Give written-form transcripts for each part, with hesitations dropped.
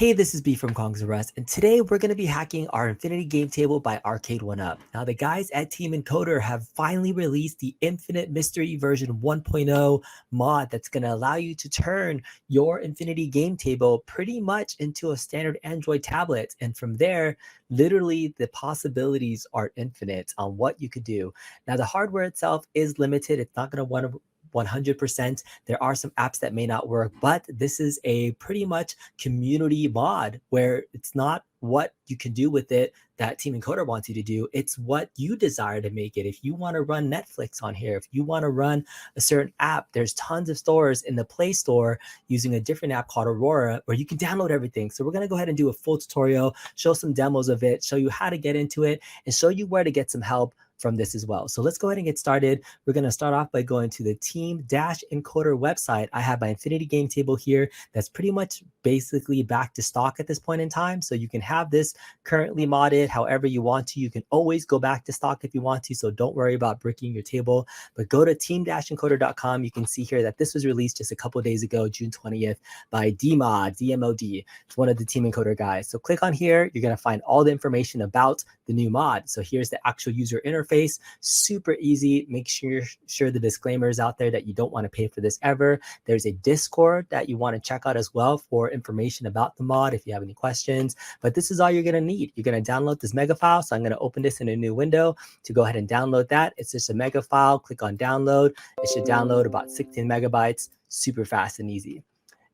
Hey, this is B from Kongs R Us, and today we're going to be hacking our Infinity Game Table by Arcade1Up. Now, the guys at Team Encoder have finally released the Infinite Mystery version 1.0 mod that's going to allow you to turn your Infinity Game Table pretty much into a standard Android tablet. And from there, literally the possibilities are infinite on what you could do. Now, the hardware itself is limited. It's not going to want to 100%. There are some apps that may not work, but this is a pretty much community mod where it's not what you can do with it that Team Encoder wants you to do. It's what you desire to make it. If you want to run Netflix on here, if you want to run a certain app, there's tons of stores in the Play Store using a different app called Aurora where you can download everything. So we're going to go ahead and do a full tutorial, show some demos of it, show you how to get into it, and show you where to get some help from this as well. So let's go ahead and get started. We're going to start off by going to the Team-Encoder website. I have my Infinity Game Table here that's pretty much basically back to stock at this point in time. So you can have this currently modded however you want to. You can always go back to stock if you want to, so don't worry about bricking your table. But go to team-encoder.com. You can see here that this was released just a couple of days ago, June 20th, by DMOD, DMOD. It's one of the Team Encoder guys. So click on here. You're going to find all the information about the new mod. So here's the actual user interface. Super easy. Make sure the disclaimer is out there that you don't want to pay for this ever. There's a Discord that you want to check out as well for information about the mod if you have any questions. But this is all you're going to need. You're going to download this mega file. So I'm going to open this in a new window to go ahead and download that. It's just a mega file. Click on download. It should download about 16 megabytes. Super fast and easy.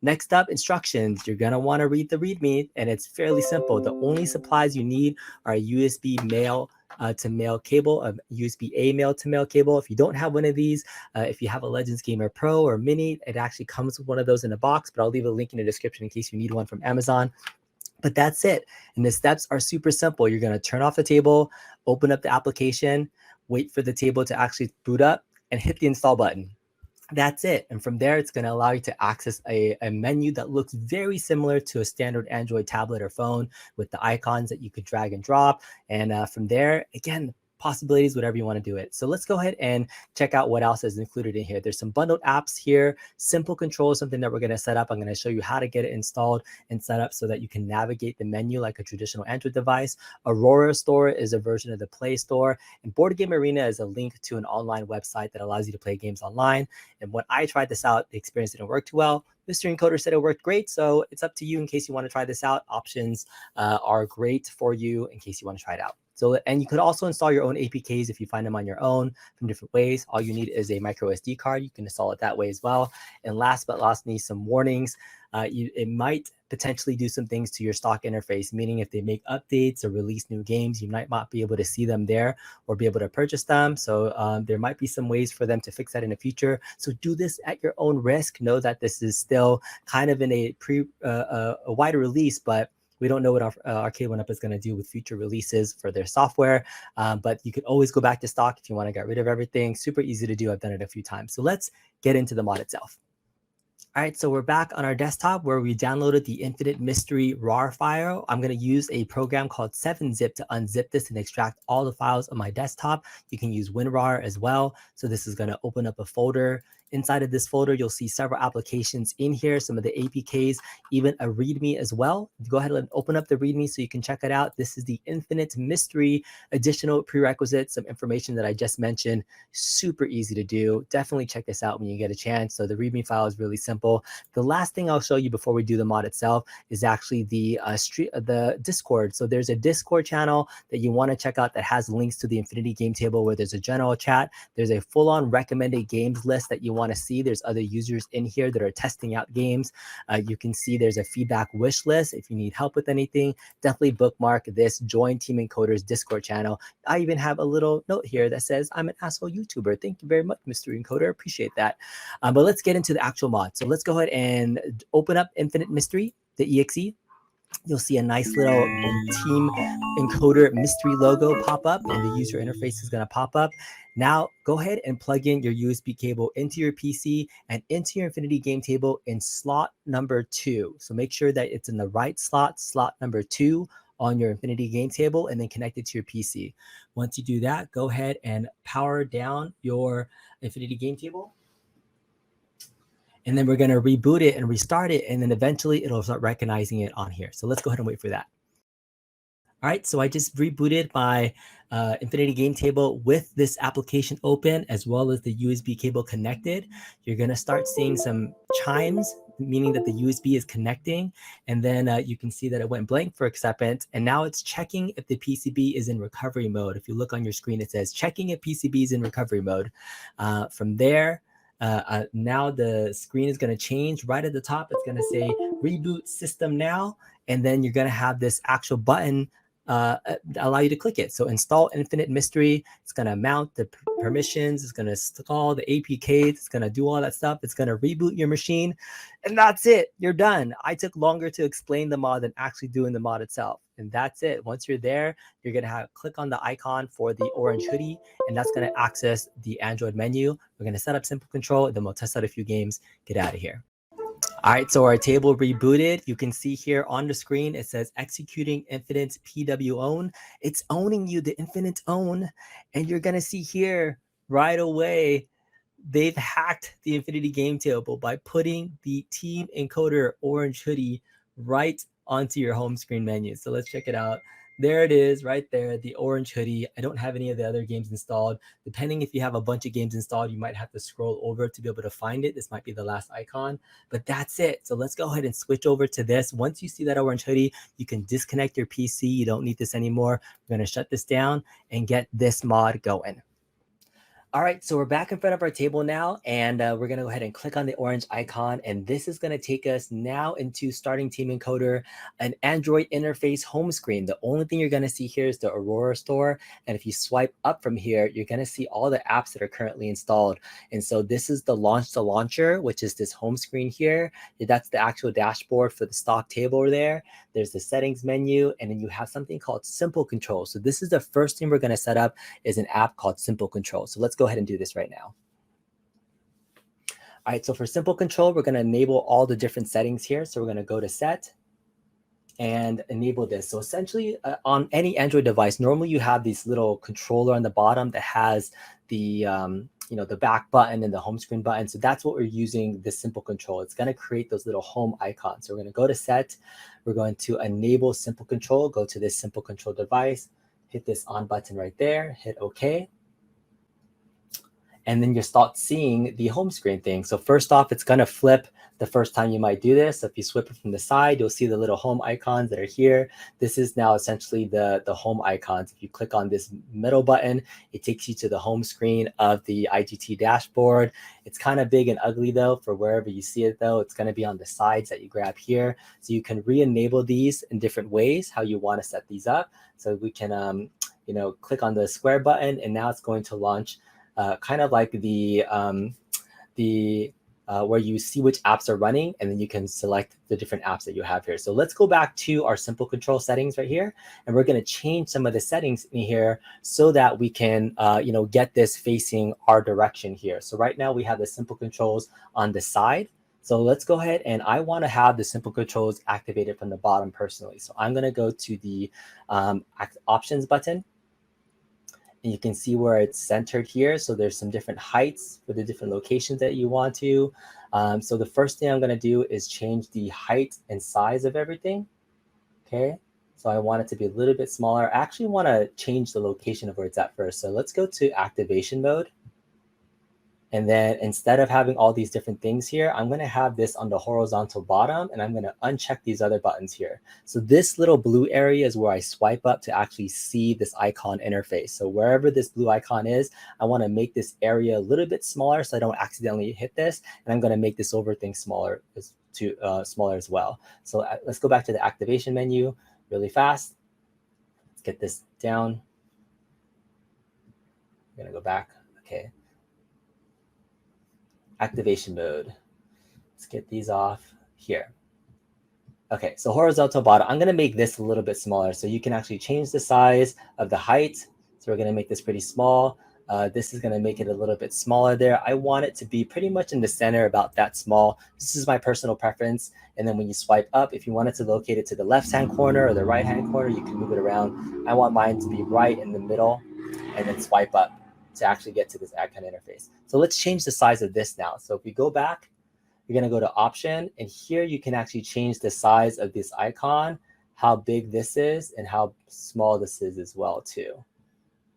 Next up, instructions. You're going to want to read the README, and it's fairly simple. The only supplies you need are a USB male to male cable, a USB-A male to male cable. If you don't have one of these, if you have a Legends Gamer Pro or Mini, it actually comes with one of those in a box, but I'll leave a link in the description in case you need one from Amazon. But that's it. And the steps are super simple. You're going to turn off the table, open up the application, wait for the table to actually boot up, and hit the install button. That's it. And from there, it's going to allow you to access a menu that looks very similar to a standard Android tablet or phone with the icons that you could drag and drop. And from there, again, possibilities, whatever you want to do it. So let's go ahead and check out what else is included in here. There's some bundled apps here. Simple Control is something that we're going to set up. I'm going to show you how to get it installed and set up so that you can navigate the menu like a traditional Android device. Aurora Store is a version of the Play Store. And Board Game Arena is a link to an online website that allows you to play games online. And when I tried this out, the experience didn't work too well. Mr. Encoder said it worked great, so it's up to you in case you want to try this out. Options are great for you in case you want to try it out. So, and you could also install your own APKs if you find them on your own from different ways. All you need is a MicroSD card. You can install it that way as well. And last but not least, some warnings. It might potentially do some things to your stock interface, meaning if they make updates or release new games, you might not be able to see them there or be able to purchase them. So there might be some ways for them to fix that in the future. So do this at your own risk. Know that this is still kind of in a wider release, but we don't know what Arcade1Up is going to do with future releases for their software, but you could always go back to stock if you want to get rid of everything. Super easy to do. I've done it a few times. So let's get into the mod itself. All right, so we're back on our desktop where we downloaded the Infinite Mystery RAR file. I'm going to use a program called 7-Zip to unzip this and extract all the files on my desktop. You can use WinRAR as well. So this is going to open up a folder. Inside of this folder, you'll see several applications in here, some of the APKs, even a README as well. Go ahead and open up the README so you can check it out. This is the Infinite Mystery additional prerequisites, some information that I just mentioned. Super easy to do. Definitely check this out when you get a chance. So the README file is really simple. The last thing I'll show you before we do the mod itself is actually the Discord. So there's a Discord channel that you want to check out that has links to the Infinity Game Table where there's a general chat. There's a full-on recommended games list that you want to see. There's other users in here that are testing out games. You can see there's a feedback wish list. If you need help with anything, definitely bookmark this Join Team Encoder's Discord channel. I even have a little note here that says, I'm an asshole YouTuber. Thank you very much, Mr. Encoder. Appreciate that. But let's get into the actual mod. So let's go ahead and open up Infinite Mystery, the EXE. You'll see a nice little Team Encoder mystery logo pop up, and the user interface is going to pop up. Now, go ahead and plug in your USB cable into your PC and into your Infinity Game Table in slot number 2. So make sure that it's in the right slot, slot number 2 on your Infinity Game Table, and then connect it to your PC. Once you do that, go ahead and power down your Infinity Game Table. And then we're going to reboot it and restart it. And then eventually it'll start recognizing it on here. So let's go ahead and wait for that. All right, so I just rebooted my Infinity Game Table with this application open, as well as the USB cable connected. You're gonna start seeing some chimes, meaning that the USB is connecting. And then you can see that it went blank for a second. And now it's checking if the PCB is in recovery mode. If you look on your screen, it says checking if PCB is in recovery mode. From there, now the screen is gonna change. Right at the top, it's gonna say reboot system now. And then you're gonna have this actual button allow you to click it. So install Infinite Mystery. It's going to mount the permissions. It's going to install the APKs. It's going to do all that stuff. It's going to reboot your machine. And that's it. You're done. I took longer to explain the mod than actually doing the mod itself. And that's it. Once you're there, you're going to click on the icon for the orange hoodie, and that's going to access the Android menu. We're going to set up simple control, and then we'll test out a few games. Get out of here. All right, so our table rebooted. You can see here on the screen, it says executing Infinite PW own. It's owning you, the Infinite own. And you're gonna see here right away, they've hacked the Infinity Game Table by putting the Team Encoder orange hoodie right onto your home screen menu. So let's check it out. There it is right there, the orange hoodie. I don't have any of the other games installed. Depending if you have a bunch of games installed, you might have to scroll over to be able to find it. This might be the last icon, but that's it. So let's go ahead and switch over to this. Once you see that orange hoodie, you can disconnect your PC. You don't need this anymore. We're gonna shut this down and get this mod going. All right, so we're back in front of our table now, and we're going to go ahead and click on the orange icon, and this is going to take us now into starting Team Encoder, an Android interface home screen. The only thing you're going to see here is the Aurora store, and if you swipe up from here, you're going to see all the apps that are currently installed. And so this is the Launch the Launcher, which is this home screen here. That's the actual dashboard for the stock table there. There's the settings menu, and then you have something called Simple Control. So this is the first thing we're going to set up is an app called Simple Control. So let's go ahead and do this right now. All right, so for Simple Control, we're going to enable all the different settings here. So we're going to go to Set and enable this. So essentially on any Android device, normally you have this little controller on the bottom that has the the back button and the home screen button. So that's what we're using this Simple Control. It's going to create those little home icons. So we're going to go to Set. We're going to enable Simple Control, go to this Simple Control device, hit this on button right there, hit OK. And then you start seeing the home screen thing. So first off, it's going to flip the first time you might do this. So if you swipe it from the side, you'll see the little home icons that are here. This is now essentially the home icons. If you click on this middle button, it takes you to the home screen of the IGT dashboard. It's kind of big and ugly though, for wherever you see it though. It's going to be on the sides that you grab here. So you can re-enable these in different ways, how you want to set these up. So we can, click on the square button, and now it's going to launch kind of like the where you see which apps are running, and then you can select the different apps that you have here. So let's go back to our Simple Control settings right here, and we're going to change some of the settings in here so that we can get this facing our direction here. So right now we have the Simple Controls on the side. So let's go ahead, and I want to have the Simple Controls activated from the bottom personally. So I'm going to go to the Options button. And you can see where it's centered here. So there's some different heights for the different locations that you want to. So the first thing I'm going to do is change the height and size of everything. Okay. So I want it to be a little bit smaller. I actually want to change the location of where it's at first. So let's go to activation mode. And then instead of having all these different things here, I'm going to have this on the horizontal bottom, and I'm going to uncheck these other buttons here. So this little blue area is where I swipe up to actually see this icon interface. So wherever this blue icon is, I want to make this area a little bit smaller so I don't accidentally hit this. And I'm going to make this over thing smaller as well. So let's go back to the activation menu really fast. Let's get this down. I'm going to go back. Okay. Activation mode. Let's get these off here. Okay, so horizontal bottom. I'm going to make this a little bit smaller so you can actually change the size of the height. So we're going to make this pretty small. This is going to make it a little bit smaller there. I want it to be pretty much in the center, about that small. This is my personal preference. And then when you swipe up, if you want it to locate it to the left-hand corner or the right-hand corner, you can move it around. I want mine to be right in the middle, and then swipe up to actually get to this icon interface. So let's change the size of this now. So if we go back you're going to go to option, and here you can actually change the size of this icon, how big this is, and how small this is as well too.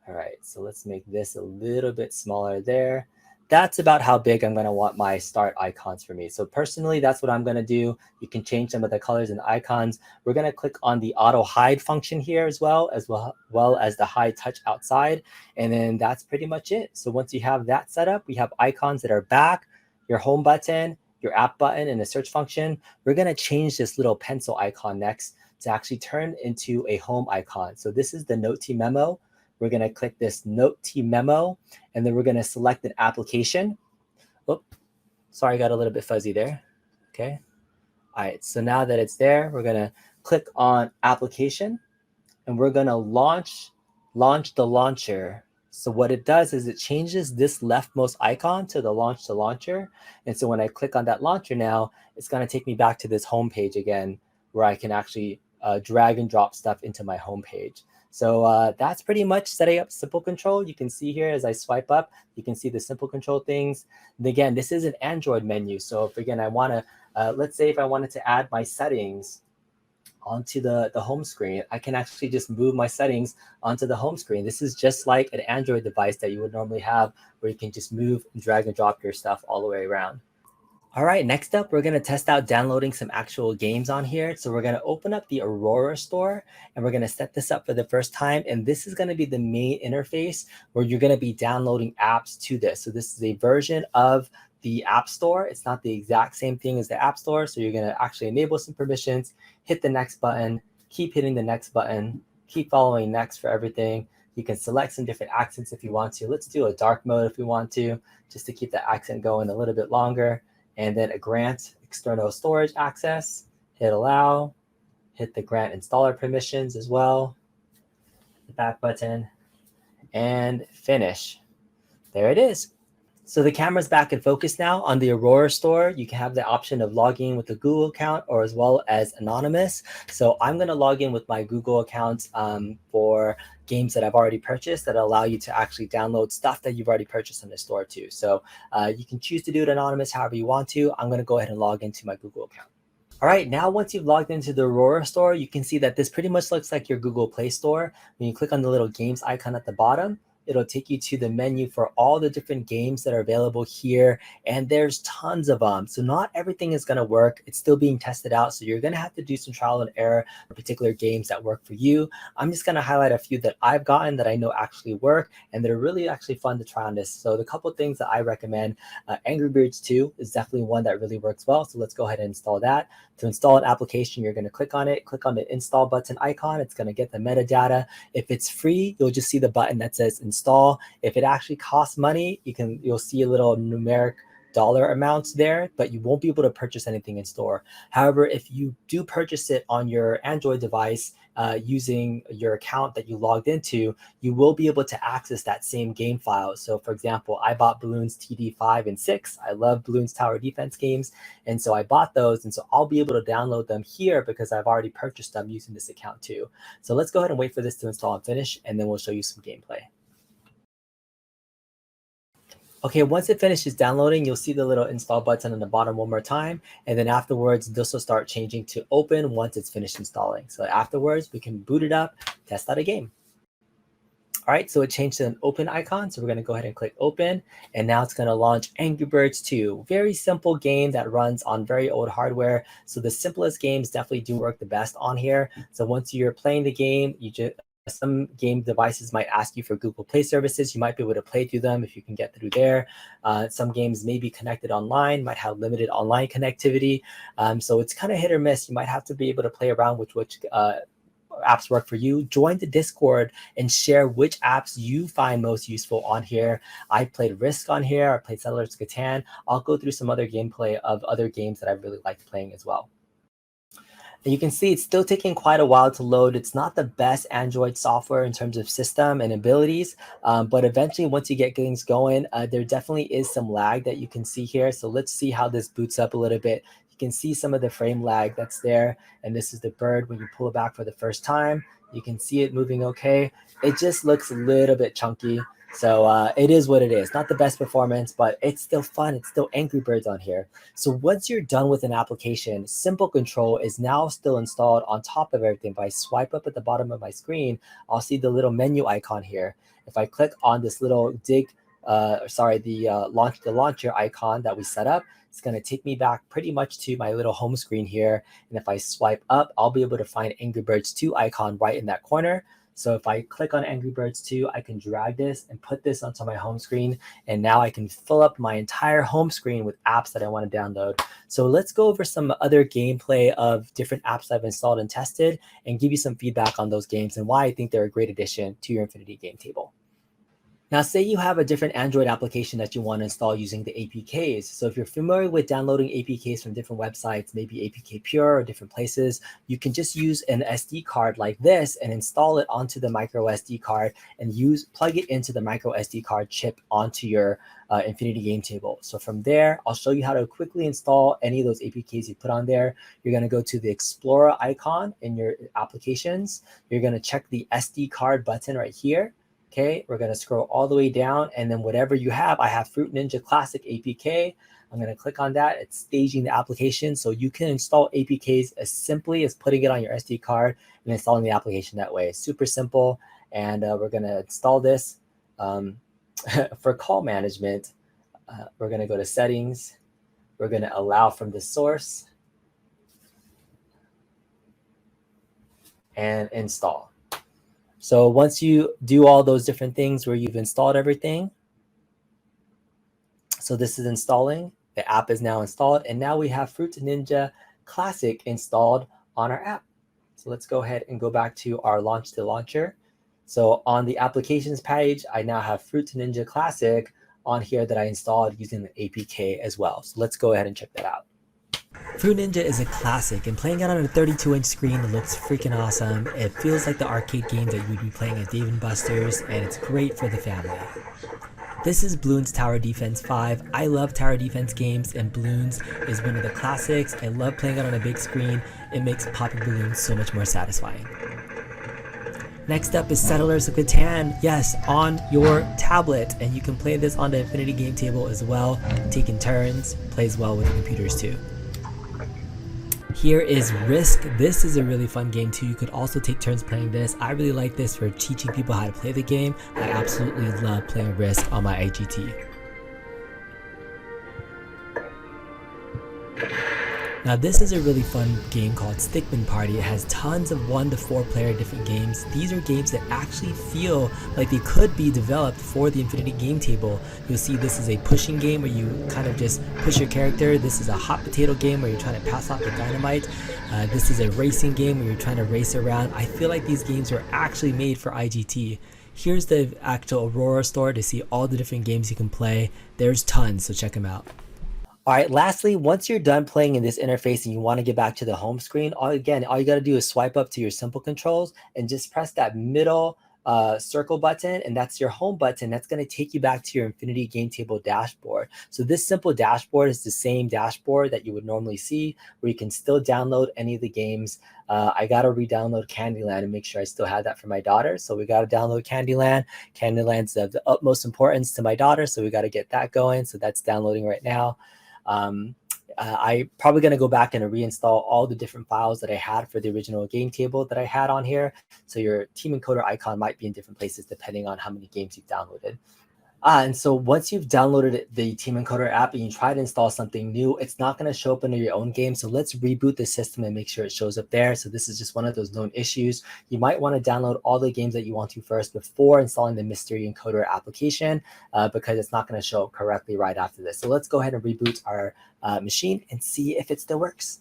All right, so let's make this a little bit smaller there. That's about how big I'm going to want my start icons for me. So personally, that's what I'm going to do. You can change some of the colors and icons. We're going to click on the auto hide function here as well as the hide touch outside. And then that's pretty much it. So once you have that set up, we have icons that are back, your home button, your app button, and the search function. We're going to change this little pencil icon next to actually turn into a home icon. So this is the Note T memo. We're going to click this Note T memo, and then we're going to select an application. Oh, sorry, I got a little bit fuzzy there. Okay. All right, so now that it's there, we're going to click on application, and we're going to launch the launcher. So what it does is it changes this leftmost icon to the launch to launcher. And so when I click on that launcher now, it's going to take me back to this home page again, where I can actually drag and drop stuff into my home page. So that's pretty much setting up simple control. You can see here as I swipe up, you can see the simple control things. And again, this is an Android menu. So if again, I want to, let's say if I wanted to add my settings onto the home screen, I can actually just move my settings onto the home screen. This is just like an Android device that you would normally have, where you can just move and drag and drop your stuff all the way around. All right, next up, we're going to test out downloading some actual games on here. So we're going to open up the Aurora store, and we're going to set this up for the first time. And this is going to be the main interface where you're going to be downloading apps to this. So this is a version of the App Store. It's not the exact same thing as the App Store. So you're going to actually enable some permissions, hit the next button, keep hitting the next button, keep following next for everything. You can select some different accents if you want to. Let's do a dark mode if we want to, just to keep the accent going a little bit longer. And then a grant external storage access, hit allow, hit the grant installer permissions as well, the back button, and finish. There it is. So the camera's back in focus now. On the Aurora store, you can have the option of logging in with a Google account or as well as anonymous. So I'm going to log in with my Google account for games that I've already purchased that allow you to actually download stuff that you've already purchased on the store too. So you can choose to do it anonymous however you want to. I'm going to go ahead and log into my Google account. All right, now once you've logged into the Aurora store, you can see that this pretty much looks like your Google Play Store. When you click on the little games icon at the bottom, it'll take you to the menu for all the different games that are available here. And there's tons of them. So not everything is going to work. It's still being tested out. So you're going to have to do some trial and error for particular games that work for you. I'm just going to highlight a few that I've gotten that I know actually work and that are really actually fun to try on this. So the couple of things that I recommend, Angry Birds 2 is definitely one that really works well. So let's go ahead and install that. To install an application, you're going to click on it, click on the install button icon. It's going to get the metadata. If it's free, you'll just see the button that says install. If it actually costs money, you'll see a little numeric dollar amounts there, but you won't be able to purchase anything in store. However, if you do purchase it on your Android device using your account that you logged into, you will be able to access that same game file. So for example, I bought Bloons TD 5 and 6. I love Bloons Tower Defense games. And so I bought those. And so I'll be able to download them here because I've already purchased them using this account too. So let's go ahead and wait for this to install and finish, and then we'll show you some gameplay. Okay, once it finishes downloading, you'll see the little install button on the bottom one more time. And then afterwards, this will start changing to open once it's finished installing. So afterwards, we can boot it up, test out a game. All right, so it changed to an open icon. So we're going to go ahead and click open. And now it's going to launch Angry Birds 2. Very simple game that runs on very old hardware. So the simplest games definitely do work the best on here. So once you're playing the game, some game devices might ask you for Google Play services. You might be able to play through them if you can get through there. Some games may be connected online, might have limited online connectivity. So it's kind of hit or miss. You might have to be able to play around with which apps work for you. Join the Discord and share which apps you find most useful on here. I played Risk on here. I played Settlers Catan. I'll go through some other gameplay of other games that I really liked playing as well. And you can see it's still taking quite a while to load. It's not the best Android software in terms of system and abilities, but eventually once you get things going, there definitely is some lag that you can see here. So let's see how this boots up a little bit. You can see some of the frame lag that's there. And this is the bird when you pull it back for the first time. You can see it moving okay. It just looks a little bit chunky. So it is what it is. Not the best performance, but it's still fun. It's still Angry Birds on here. So once you're done with an application, Simple Control is now still installed on top of everything. If I swipe up at the bottom of my screen, I'll see the little menu icon here. If I click on this little the launcher icon that we set up, it's going to take me back pretty much to my little home screen here. And if I swipe up, I'll be able to find Angry Birds 2 icon right in that corner. So if I click on Angry Birds 2, I can drag this and put this onto my home screen. And now I can fill up my entire home screen with apps that I want to download. So let's go over some other gameplay of different apps I've installed and tested and give you some feedback on those games and why I think they're a great addition to your Infinity game table. Now, say you have a different Android application that you want to install using the APKs. So if you're familiar with downloading APKs from different websites, maybe APK Pure or different places, you can just use an SD card like this and install it onto the microSD card and plug it into the microSD card chip onto your Infinity game table. So from there, I'll show you how to quickly install any of those APKs you put on there. You're going to go to the Explorer icon in your applications. You're going to check the SD card button right here. Okay, we're going to scroll all the way down, and then whatever you have, I have Fruit Ninja Classic APK. I'm going to click on that. It's staging the application. So you can install APKs as simply as putting it on your SD card and installing the application that way. Super simple. And we're going to install this. For call management, we're going to go to settings. We're going to allow from the source and install. So once you do all those different things where you've installed everything, so this is installing, the app is now installed, and now we have Fruit Ninja Classic installed on our app. So let's go ahead and go back to our Launch the Launcher. So on the applications page, I now have Fruit Ninja Classic on here that I installed using the APK as well. So let's go ahead and check that out. Fruit Ninja is a classic, and playing it on a 32-inch screen, it looks freaking awesome. It feels like the arcade games that you'd be playing at Dave & Buster's, and it's great for the family. This is Bloons Tower Defense 5. I love tower defense games, and Bloons is one of the classics. I love playing it on a big screen. It makes popping balloons so much more satisfying. Next up is Settlers of Catan. Yes, on your tablet, and you can play this on the Infinity game table as well, taking turns. Plays well with the computers too. Here is Risk. This is a really fun game too. You could also take turns playing this. I really like this for teaching people how to play the game. I absolutely love playing Risk on my IGT. Now this is a really fun game called Stickman Party. It has tons of 1 to 4 player different games. These are games that actually feel like they could be developed for the Infinity game table. You'll see this is a pushing game where you kind of just push your character. This is a hot potato game where you're trying to pass off the dynamite. This is a racing game where you're trying to race around. I feel like these games were actually made for IGT. Here's the actual Aurora store to see all the different games you can play. There's tons, so check them out. All right, lastly, once you're done playing in this interface and you want to get back to the home screen, all you got to do is swipe up to your simple controls and just press that middle circle button, and that's your home button. That's going to take you back to your Infinity game table dashboard. So this simple dashboard is the same dashboard that you would normally see, where you can still download any of the games. I got to re-download Candyland and make sure I still have that for my daughter. So we got to download Candyland. Candyland's of the utmost importance to my daughter, so we got to get that going. So that's downloading right now. I'm probably going to go back and reinstall all the different files that I had for the original game table that I had on here. So your Team Encoder icon might be in different places depending on how many games you've downloaded. And so once you've downloaded the Team Encoder app and you try to install something new, it's not going to show up under your own game. So let's reboot the system and make sure it shows up there. So this is just one of those known issues. You might want to download all the games that you want to first before installing the Mystery Encoder application, because it's not going to show up correctly right after this. So let's go ahead and reboot our machine and see if it still works.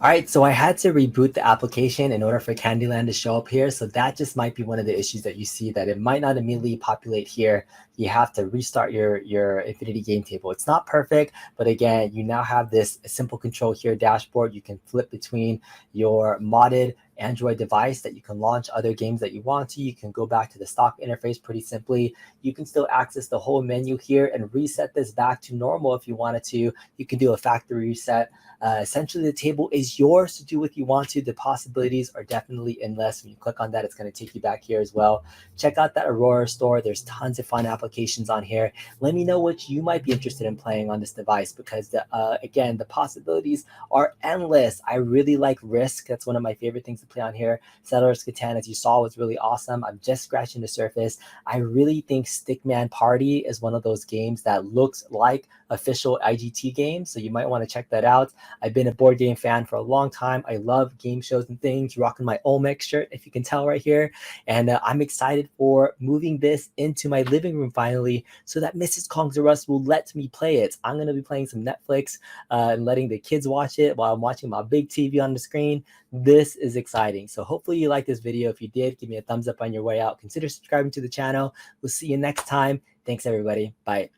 All right, so I had to reboot the application in order for Candyland to show up here. So that just might be one of the issues that you see, that it might not immediately populate here. You have to restart your Infinity game table. It's not perfect, but again, you now have this simple control here dashboard. You can flip between your modded Android device that you can launch other games that you want to. You can go back to the stock interface pretty simply. You can still access the whole menu here and reset this back to normal if you wanted to. You can do a factory reset. Essentially, the table is yours to do what you want to. The possibilities are definitely endless. When you click on that, it's going to take you back here as well. Check out that Aurora store. There's tons of fun applications on here. Let me know what you might be interested in playing on this device, because again, the possibilities are endless. I really like Risk. That's one of my favorite things to play on here. Settlers Catan, as you saw, was really awesome. I'm just scratching the surface. I really think Stickman Party is one of those games that looks like official IGT games, so you might want to check that out. I've been a board game fan for a long time. I love game shows and things. Rocking my Olmec shirt, if you can tell right here. And I'm excited for moving this into my living room finally, so that Mrs. Kong's Rust will let me play it. I'm going to be playing some Netflix and letting the kids watch it while I'm watching my big TV on the screen. This is exciting. So hopefully you liked this video. If you did, give me a thumbs up on your way out. Consider subscribing to the channel. We'll see you next time. Thanks, everybody. Bye.